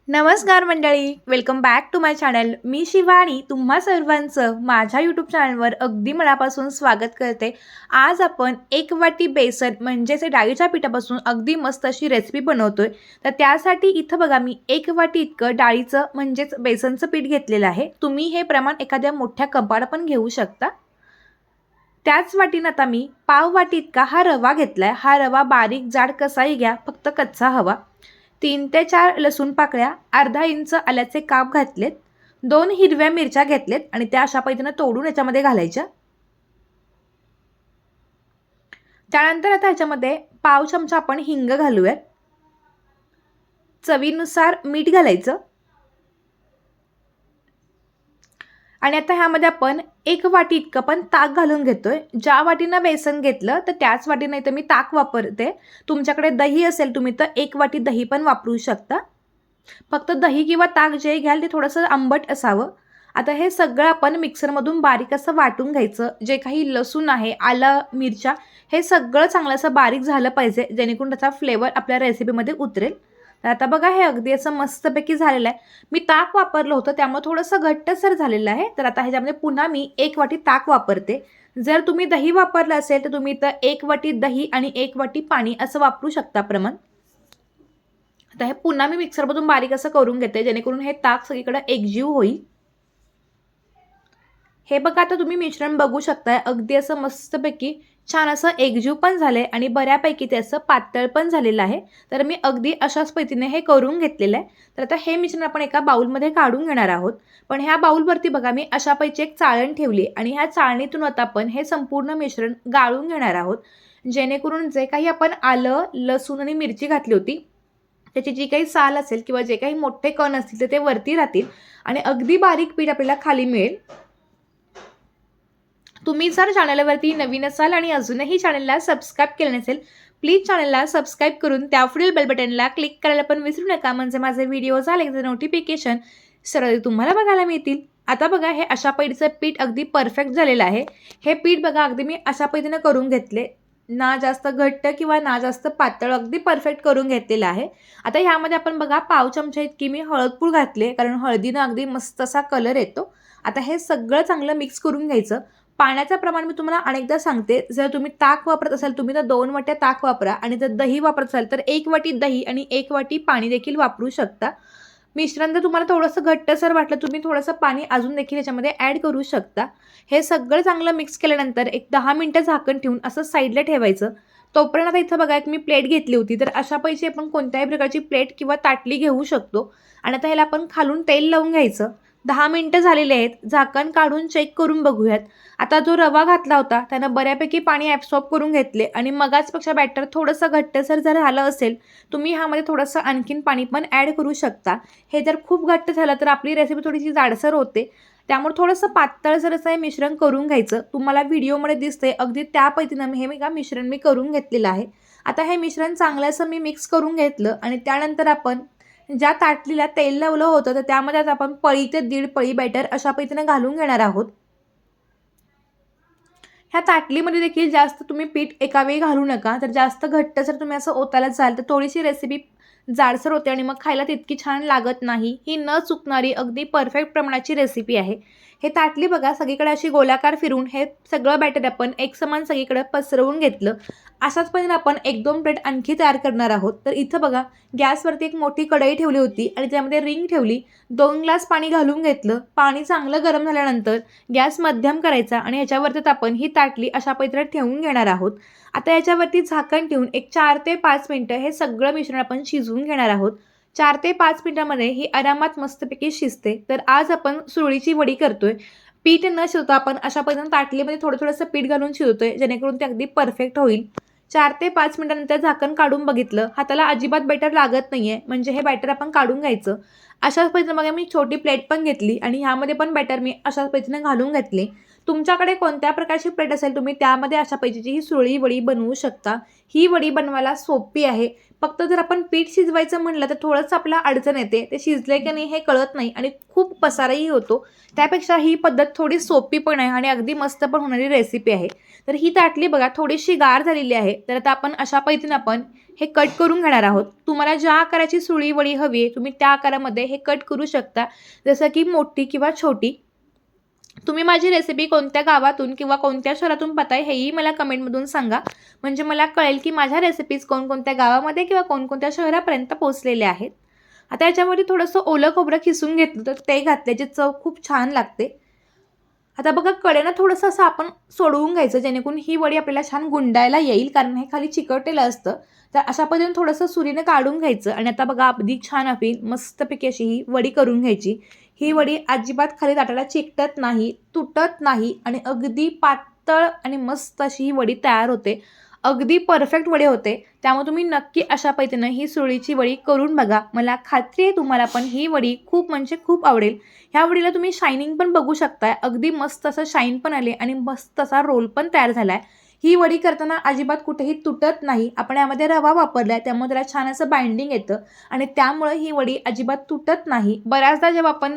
नमस्कार मंडळी, welcome back to my channel. मी शिवानी तुम्हा सर्वांचं माझ्या यूट्यूब चॅनलवर अगदी मनापासून स्वागत करते. आज आपण एक वाटी बेसन म्हणजेच डाळीच्या पिठापासून अगदी मस्त अशी रेसिपी बनवतोय. तर त्यासाठी इथं बघा मी एक वाटी इतकं डाळीचं म्हणजेच बेसनचं पीठ घेतलेलं आहे. तुम्ही हे प्रमाण एखाद्या मोठ्या कपात पण घेऊ शकता. त्याच वाटीनं आता मी पाव वाटी इतका हा रवा घेतलाय. हा रवा बारीक जाड कसाही घ्या, फक्त कच्चा हवा. 3 ते 4 लसूण पाकळ्या, अर्धा इंच आल्याचे काप घातलेत, 2 हिरव्या मिरच्या घेतलेत आणि त्या अशा पद्धतीने तोडून याच्यामध्ये घालायच्या. त्यानंतर आता ह्याच्यामध्ये पाव चमचा आपण हिंग घालूयात. चवीनुसार मीठ घालायचं. आणि आता ह्यामध्ये आपण एक वाटी इतकं पण ताक घालून घेतोय. ज्या वाटीनं बेसन घेतलं तर त्याच वाटीनं इथं मी ताक वापरते. तुमच्याकडे दही असेल तुम्ही तर एक वाटी दही पण वापरू शकता. फक्त दही किंवा ताक जे घ्याल ते थोडंसं आंबट असावं. आता हे सगळं आपण मिक्सरमधून बारीक असं वाटून घ्यायचं. जे काही लसूण आहे, आलं, मिरच्या हे सगळं चांगलं असं बारीक झालं पाहिजे, जेणेकरून त्याचा फ्लेवर आपल्या रेसिपीमध्ये उतरेल. तर आता बघा हे अगदी असं मस्तपैकी झालेलं आहे. मी ताक वापरलं होतं त्यामुळे थोडंसं घट्टसर झालेलं आहे. तर आता ह्याच्यामध्ये पुन्हा मी एक वाटी ताक वापरते. जर तुम्ही दही वापरलं असेल तर तुम्ही इथं एक वाटी दही आणि एक वाटी पाणी असं वापरू शकता प्रमाण. आता हे पुन्हा मी मिक्सरमधून बारीक असं करून घेते, जेणेकरून हे ताक सगळीकडे एकजीव होईल. हे बघा आता तुम्ही मिश्रण बघू शकताय, अगदी असं मस्तपैकी छान असं एकजीव पण झालंय आणि बऱ्यापैकी ते असं पातळ पण झालेलं आहे. तर मी अगदी अशाच पद्धतीने हे करून घेतलेलं आहे. तर आता हे मिश्रण आपण एका बाउलमध्ये काढून घेणार आहोत. पण ह्या बाउलवरती बघा मी अशापैकी एक चाळण ठेवली आणि ह्या चाळणीतून आता आपण हे संपूर्ण मिश्रण गाळून घेणार आहोत, जेणेकरून जे काही आपण आलं, लसूण आणि मिरची घातली होती त्याची जी काही साल असेल किंवा जे काही मोठे कण असतील तर ते वरती राहतील आणि अगदी बारीक पीठ आपल्याला खाली मिळेल. तुम्ही जर चॅनलवरती नवीन असाल आणि अजूनही चॅनलला सबस्क्राईब केलं नसेल, प्लीज चॅनलला सबस्क्राईब करून त्यापुढील बेल बटनला क्लिक करायला पण विसरू नका, म्हणजे माझे व्हिडिओज आले तर नोटिफिकेशन सरळ तुम्हाला बघायला मिळतील. आता बघा हे अशा पद्धतीचं पीठ अगदी परफेक्ट झालेलं आहे. हे पीठ बघा अगदी मी अशा पद्धतीने करून घेतले, ना जास्त घट्ट किंवा ना जास्त पातळ, अगदी परफेक्ट करून घेतलेलं आहे. आता ह्यामध्ये आपण बघा पाव चमचा इतकी मी हळदपूड घातले, कारण हळदीनं अगदी मस्त असा कलर येतो. आता हे सगळं चांगलं मिक्स करून घ्यायचं. पाण्याचं प्रमाण मी तुम्हाला अनेकदा सांगते, जर तुम्ही ताक वापरत असाल तुम्ही तर 2 वाट्या ताक वापरा आणि जर दही वापरत असाल तर 1 वाटी दही आणि 1 वाटी पाणी देखील वापरू शकता. मिश्रण जर तुम्हाला थोडंसं घट्टसर वाटलं तुम्ही थोडंसं पाणी अजून देखील याच्यामध्ये ॲड करू शकता. हे सगळं चांगलं मिक्स केल्यानंतर एक 10 मिनिटं झाकण ठेवून असं साईडला ठेवायचं. तोपर्यंत आता इथं बघा एक मी प्लेट घेतली होती, तर अशा पैकी आपण कोणत्याही प्रकारची प्लेट किंवा ताटली घेऊ शकतो. आणि आता ह्याला आपण खालून तेल लावून घ्यायचं. 10 मिनिटं झालेले आहेत. झाकण काढून चेक करून बघूयात. आता जो रवा घातला होता त्यानं बऱ्यापैकी पाणी ॲब्सॉर्ब करून घेतले आणि मगाचपेक्षा बॅटर थोडंसं घट्टसर जर झालं असेल तुम्ही ह्यामध्ये थोडंसं आणखीन पाणी पण ॲड करू शकता. हे जर खूप घट्ट झालं तर आपली रेसिपी थोडीशी जाडसर होते, त्यामुळे थोडंसं पातळसर असं हे मिश्रण करून घ्यायचं. तुम्हाला व्हिडिओमध्ये दिसते अगदी त्या पद्धतीनं हे मिश्रण मी करून घेतलेलं आहे. आता हे मिश्रण चांगलं असं मी मिक्स करून घेतलं आणि त्यानंतर आपण ज्या ताटलीला तेल लावलं होतं तर त्यामध्ये आता आपण पळी ते दीड पळी बॅटर अशा पद्धतीने घालून घेणार आहोत. ह्या ताटलीमध्ये देखील जास्त तुम्ही पीठ एका वेळी घालू नका, तर जास्त घट्ट जर तुम्ही असं ओतायला जाल तर थोडीशी रेसिपी जाडसर होते आणि मग खायला तितकी छान लागत नाही. ही न चुकणारी अगदी परफेक्ट प्रमाणाची रेसिपी आहे. हे ताटली बघा सगळीकडे अशी गोलाकार फिरून हे सगळं बॅटर आपण एकसमान सगळीकडे पसरवून घेतलं. अशाच पद्धतीने आपण 1-2 प्लेट आणखी तयार करणार आहोत. तर इथं बघा गॅसवरती एक मोठी कढई ठेवली होती आणि त्यामध्ये रिंग ठेवली. 2 ग्लास पाणी घालून घेतलं. पाणी चांगलं गरम झाल्यानंतर गॅस मध्यम करायचा आणि ह्याच्यावरती आपण ही ताटली अशा पद्धतीने ठेवून घेणार आहोत. आता याच्यावरती झाकण ठेवून एक 4 ते 5 मिनिटं हे सगळं मिश्रण आपण शिजवून घेणार आहोत. 4 ते 5 मिनिटांमध्ये ही आरामात मस्तपैकी शिजते. तर आज आपण सुरळीची वडी करतोय. पीठ न शिजवता आपण अशा पद्धतीने ताटलीमध्ये थोडंसं पीठ घालून शिजवतोय, जेणेकरून ते अगदी परफेक्ट होईल. 4 ते 5 मिनिटांनंतर झाकण काढून बघितलं, हाताला अजिबात बॅटर लागत नाहीये, म्हणजे हे बॅटर आपण काढून घ्यायचं. अशाच पद्धतीने मग मी छोटी प्लेट पण घेतली आणि ह्यामध्ये पण बॅटर मी अशाच पद्धतीने घालून घातले. तुमच्याकडे कोणत्या प्रकारची प्लेट असेल तुम्ही त्यामध्ये अशा पद्धतीची ही सुरळी वडी बनवू शकता. ही वडी बनवायला सोपी आहे. फक्त जर आपण पीठ शिजवायचं म्हटलं तर थोडंसं आपला अडचण येते, ते शिजले की नाही हे कळत नाही आणि खूप पसाराही होतो. त्यापेक्षा ही पद्धत थोडी सोपी पण आहे आणि अगदी मस्त पण होणारी रेसिपी आहे. तर ही ताटली बघा थोडीशी गार झालेली आहे. तर आता आपण अशा पद्धतीने आपण हे कट करून घेणार आहोत. तुम्हाला ज्या आकाराची सुरळी वडी हवी आहे तुम्ही त्या आकारामध्ये हे कट करू शकता, जसं की मोठी किंवा छोटी. तुम्ही माझी रेसिपी कोणत्या गावातून किंवा कोणत्या शहरातून पाहताय हेही मला कमेंटमधून सांगा, म्हणजे मला कळेल की माझ्या रेसिपीज कोणकोणत्या गावामध्ये किंवा कोणकोणत्या शहरापर्यंत पोहोचलेल्या आहेत. आता याच्यामध्ये थोडंसं ओलं खोबरं खिसून घेतलं तर ते घातल्याची चव खूप छान लागते. आता बघा कडेनं थोडंसं असं आपण सोडवून घ्यायचं जेणेकरून ही वडी आपल्याला छान गुंडायला येईल, कारण हे खाली चिकटलेलं असतं. तर अशा पद्धतीने थोडंसं सुरीने काढून घ्यायचं आणि आता बघा अगदी छान आपली मस्तपैकी अशी ही वडी करून घ्यायची. ही वडी अजिबात खाली ताटाला चिकटत नाही, तुटत नाही आणि अगदी पातळ आणि मस्त अशी ही वडी तयार होते. अगदी परफेक्ट वडी होते. त्यामुळे तुम्ही नक्की अशा पद्धतीनं ही सुरळीची वडी करून बघा. मला खात्री आहे तुम्हाला पण ही वडी खूप म्हणजे खूप आवडेल. ह्या वडीला तुम्ही शायनिंग पण बघू शकताय. अगदी मस्त असं शाईन पण आले आणि मस्त असा रोल पण तयार झाला आहे. ही वडी करताना अजिबात कुठेही तुटत नाही. आपण यामध्ये रवा वापरला आहे त्यामुळे त्याला छान असं बाइंडिंग येतं आणि त्यामुळे ही वडी अजिबात तुटत नाही. बऱ्याचदा जेव्हा आपण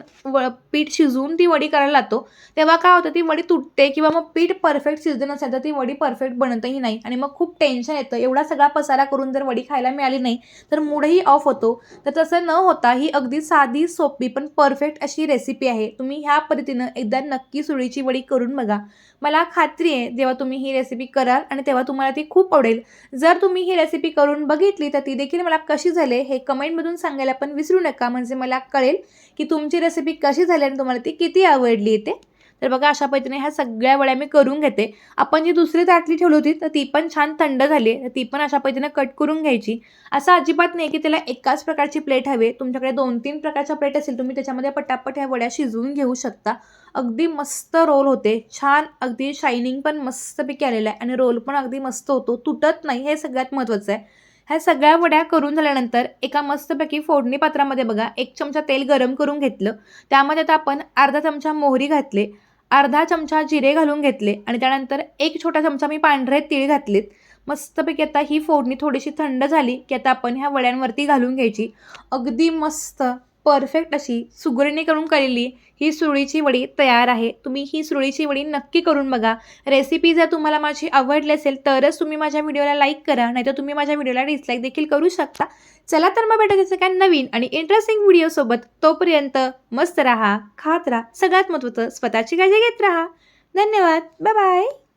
पीठ शिजवून ती वडी करायला लागतो तेव्हा काय होतं ती वडी तुटते किंवा मग पीठ परफेक्ट शिजलं नसेल तर ती वडी परफेक्ट बनतही नाही आणि मग खूप टेन्शन येतं. एवढा सगळा पसारा करून जर वडी खायला मिळाली नाही तर मूडही ऑफ होतो. तर तसं न होता ही अगदी साधी सोपी पण परफेक्ट अशी रेसिपी आहे. तुम्ही ह्या पद्धतीनं एकदा नक्की सुरळीची वडी करून बघा. मला खात्री आहे जेव्हा तुम्ही ही रेसिपी कराल आणि तेव्हा तुम्हाला ती खूप आवडेल. जर तुम्ही ही रेसिपी करून बघितली तर ती देखील मला कशी झाली हे कमेंटमधून सांगायला पण विसरू नका, म्हणजे मला कळेल की तुमची रेसिपी कशी झाली आणि तुम्हाला ती किती आवडली ते. तर बघा अशा पद्धतीने ह्या सगळ्या वड्या मी करून घेते. आपण जी दुसरी ताटली ठेवली होती तर ती पण छान थंड झाली आहे. तर ती पण अशा पद्धतीने कट करून घ्यायची. असं अजिबात नाही की त्याला एकाच प्रकारची प्लेट हवी. तुमच्याकडे 2-3 प्रकारच्या प्लेट असेल तुम्ही त्याच्यामध्ये पटापट ह्या वड्या शिजवून घेऊ शकता. अगदी मस्त रोल होते. छान अगदी शायनिंग पण मस्तपैकी आलेलं आहे आणि रोल पण अगदी मस्त होतो. तुटत नाही, हे सगळ्यात महत्त्वाचं आहे. ह्या सगळ्या वड्या करून झाल्यानंतर एका मस्तपैकी फोडणी पात्रामध्ये बघा 1 चमचा तेल गरम करून घेतलं. त्यामध्ये आता आपण अर्धा चमचा मोहरी घातले, अर्धा चमचा जिरे घालून घेतले आणि त्यानंतर 1 छोटा चमचा मी पांढरे तीळ घातलेत. मस्तपैकी आता ही फोडणी थोडीशी थंड झाली की आता आपण ह्या वड्यांवरती घालून घ्यायची. अगदी मस्त परफेक्ट अशी सुगरणीकरण करून केलेली ही सुरळीची वडी तयार आहे. तुम्ही ही सुरळीची वडी नक्की करून बघा. रेसिपी जर तुम्हाला माझी आवडली असेल तरच तुम्ही माझ्या व्हिडिओला लाईक करा, नाहीतर तुम्ही माझ्या व्हिडिओला डिसलाईक देखील करू शकता. चला तर मग भेटू त्याचं काय नवीन आणि इंटरेस्टिंग व्हिडिओसोबत. तोपर्यंत मस्त राहा, खात राहा, सगळ्यात महत्त्वाचं स्वतःची काळजी घेत राहा. धन्यवाद. Bye bye.